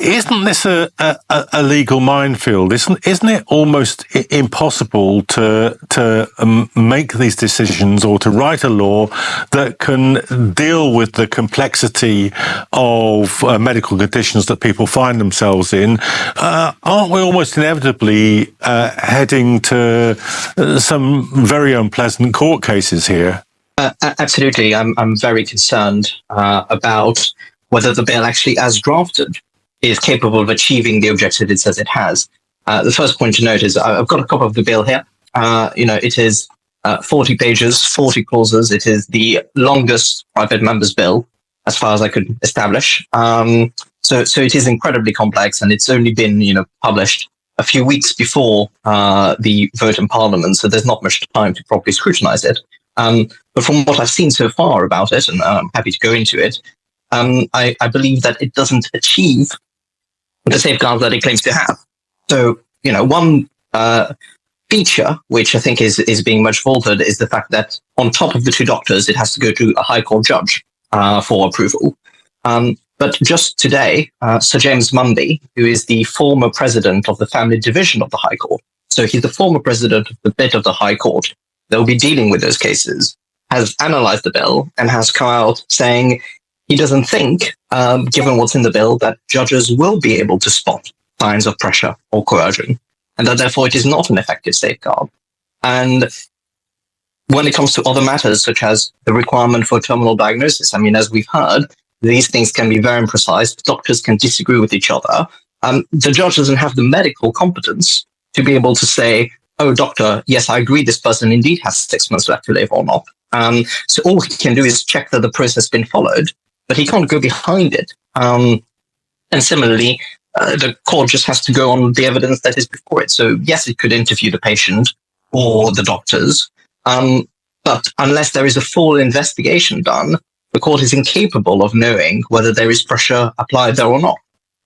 Isn't this a legal minefield? Isn't it almost impossible to make these decisions or to write a law that can deal with the complexity of medical conditions that people find themselves in? Aren't we almost inevitably heading to some very unpleasant court cases here? Absolutely. I'm very concerned about whether the bill actually, as drafted, is capable of achieving the objective it says it has. The first point to note is I've got a copy of the bill here. It is 40 pages, 40 clauses. It is the longest private members bill, as far as I could establish. So it is incredibly complex, and it's only been published a few weeks before the vote in Parliament, so there's not much time to properly scrutinize it. But from what I've seen so far about it, and I'm happy to go into it, I believe that it doesn't achieve the safeguards that it claims to have. So, one feature, which I think is being much vaunted, is the fact that on top of the two doctors, it has to go to a High Court judge for approval. But just today, Sir James Mundy, who is the former president of the Family Division of the High Court, so he's the former president of the bit of the High Court that will be dealing with those cases, has analyzed the bill and has come out saying he doesn't think, given what's in the bill, that judges will be able to spot signs of pressure or coercion, and that therefore it is not an effective safeguard. And when it comes to other matters, such as the requirement for terminal diagnosis, as we've heard, these things can be very imprecise. Doctors can disagree with each other. The judge doesn't have the medical competence to be able to say, oh, doctor, yes, I agree this person indeed has 6 months left to live or not. So all he can do is check that the process has been followed, but he can't go behind it. And similarly, the court just has to go on the evidence that is before it. So yes, it could interview the patient or the doctors, but unless there is a full investigation done, the court is incapable of knowing whether there is pressure applied there or not.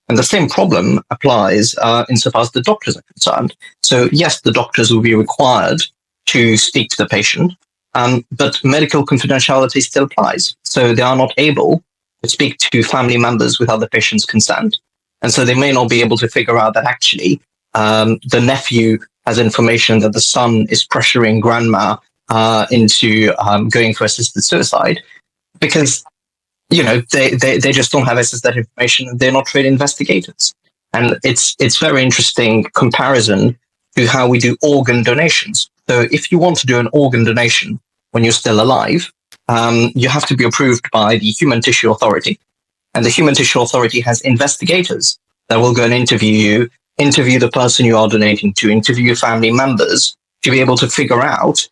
And the same problem applies insofar as the doctors are concerned. So yes, the doctors will be required to speak to the patient, but medical confidentiality still applies. So they are not able to speak to family members without the patient's consent. And so they may not be able to figure out that actually the nephew has information that the son is pressuring grandma into going for assisted suicide, because they just don't have access to that information, and they're not trained investigators. And it's very interesting comparison to how we do organ donations. So if you want to do an organ donation when you're still alive, you have to be approved by the Human Tissue Authority. And the Human Tissue Authority has investigators that will go and interview you, interview the person you are donating to, interview your family members, to be able to figure out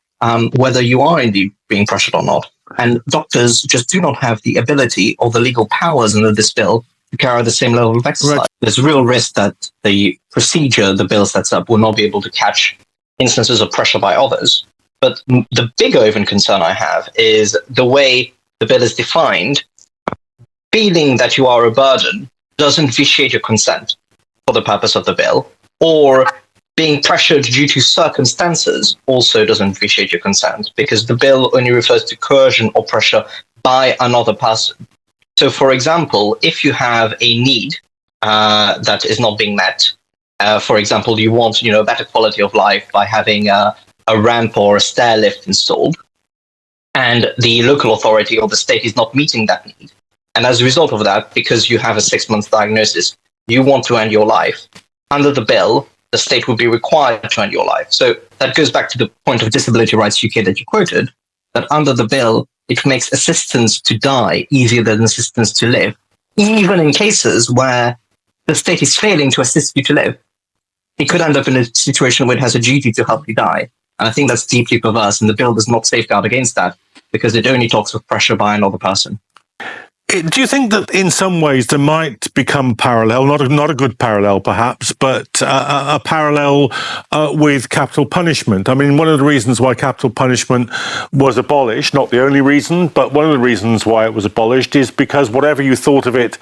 whether you are indeed being pressured or not. And doctors just do not have the ability or the legal powers under this bill to carry out the same level of exercise. Right. There's a real risk that the procedure the bill sets up will not be able to catch instances of pressure by others. But the bigger even concern I have is the way the bill is defined. Feeling that you are a burden doesn't vitiate your consent for the purpose of the bill, or being pressured due to circumstances also doesn't vitiate your consent, because the bill only refers to coercion or pressure by another person. So, for example, if you have a need that is not being met, for example, you want a better quality of life by having a ramp or a stair lift installed, and the local authority or the state is not meeting that need, and as a result of that, because you have a 6-month diagnosis, you want to end your life, under the bill, the state would be required to end your life. So that goes back to the point of Disability Rights UK that you quoted, that under the bill, it makes assistance to die easier than assistance to live, even in cases where the state is failing to assist you to live. It could end up in a situation where it has a duty to help you die. And I think that's deeply perverse, and the bill does not safeguard against that, because it only talks of pressure by another person. Do you think that in some ways there might become parallel, not a good parallel perhaps, but a parallel with capital punishment? I mean, one of the reasons why capital punishment was abolished, not the only reason, but one of the reasons why it was abolished is because whatever you thought of it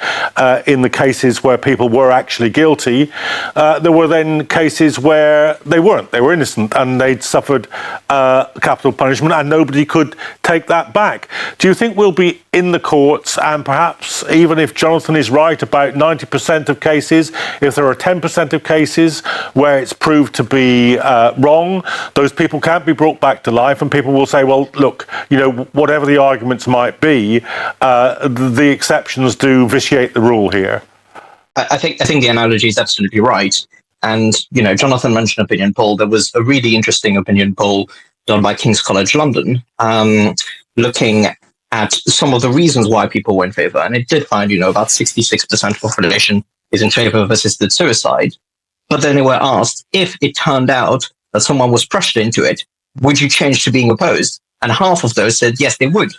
in the cases where people were actually guilty, there were then cases where they weren't. They were innocent and they'd suffered capital punishment, and nobody could take that back. Do you think we'll be in the courts, and perhaps even if Jonathan is right about 90% of cases, if there are 10% of cases where it's proved to be wrong, those people can't be brought back to life, and people will say, well, look, whatever the arguments might be, the exceptions do vitiate the rule here? I think the analogy is absolutely right. And, Jonathan mentioned opinion poll. There was a really interesting opinion poll done by King's College London, looking at some of the reasons why people were in favor. And it did find, about 66% of the population is in favor of assisted suicide. But then they were asked, if it turned out that someone was pressured into it, would you change to being opposed? And half of those said, yes, they would.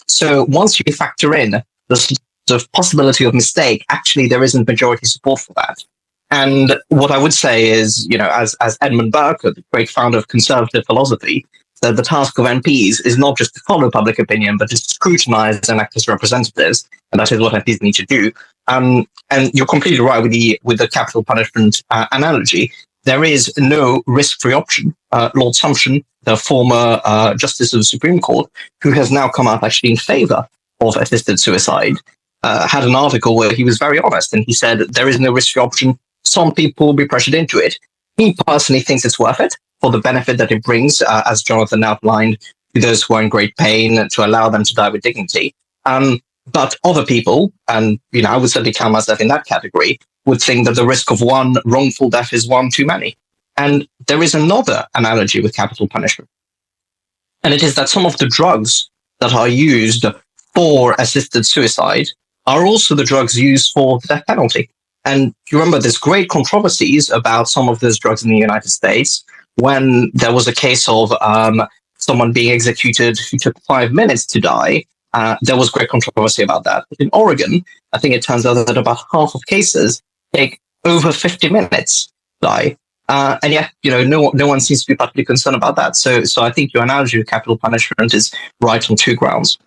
So once you factor in the possibility of mistake, actually there isn't majority support for that. And what I would say is, as Edmund Burke, the great founder of conservative philosophy, said, the task of MPs is not just to follow public opinion, but to scrutinize and act as representatives. And that is what MPs need to do. And you're completely right with the capital punishment analogy. There is no risk-free option. Lord Sumption, the former Justice of the Supreme Court, who has now come up actually in favor of assisted suicide, had an article where he was very honest, and he said there is no risk-free option. Some people will be pressured into it. He personally thinks it's worth it for the benefit that it brings, as Jonathan outlined, to those who are in great pain, to allow them to die with dignity. But other people, and I would certainly count myself in that category, would think that the risk of one wrongful death is one too many. And there is another analogy with capital punishment. And it is that some of the drugs that are used for assisted suicide are also the drugs used for the death penalty. And you remember there's great controversies about some of those drugs in the United States when there was a case of someone being executed who took 5 minutes to die. There was great controversy about that. But in Oregon, I think it turns out that about half of cases take over 50 minutes to die. And yet, no one seems to be particularly concerned about that. So I think your analogy of capital punishment is right on two grounds.